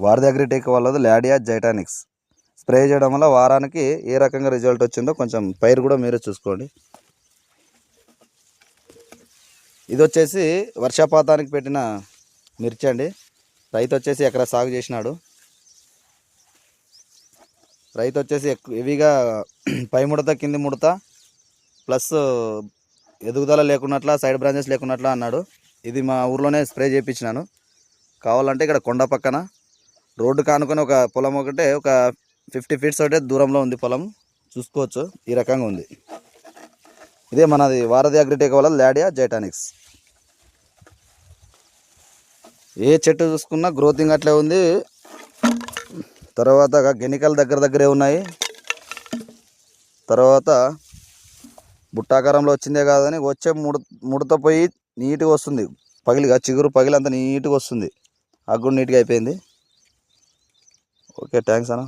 వారధి అగ్రిటెక్ వాళ్ళది లాడియా జైటానిక్స్ స్ప్రే చేయడం వల్ల వారానికి ఏ రకంగా రిజల్ట్ వచ్చిందో కొంచెం పైరు కూడా మీరే చూసుకోండి. ఇది వచ్చేసి వర్షపాతానికి పెట్టిన మిర్చి అండి. రైతు వచ్చేసి ఎకరా సాగు చేసినాడు. రైతు వచ్చేసి హెవీగా పై ముడత కింది ముడత ప్లస్ ఎదుగుదల లేకున్నట్లా సైడ్ బ్రాంచెస్ లేకున్నట్లా అన్నాడు. ఇది మా ఊర్లోనే స్ప్రే చేయించినాను. కావాలంటే ఇక్కడ కొండ పక్కన రోడ్డు కానుకొని ఒక పొలం ఒకటే ఒక 50 ఫీట్స్ ఒకటే దూరంలో ఉంది పొలం, చూసుకోవచ్చు. ఈ రకంగా ఉంది. ఇదే మనది వారధి అగ్రిటెక్ వల్ల లాడియా జైటానిక్స్. ఏ చెట్టు చూసుకున్నా గ్రోతింగ్ అట్లే ఉంది. తర్వాత గెనికలు దగ్గరే ఉన్నాయి. తర్వాత బుట్టాకారంలో వచ్చిందే కాదని వచ్చే ముడత పోయి నీట్గా వస్తుంది. పగిలిగా చిగురు పగిలి అంతా నీట్గా వస్తుంది. ఆకు కూడా నీట్గా అయిపోయింది. ఓకే, థ్యాంక్స్ అన్న.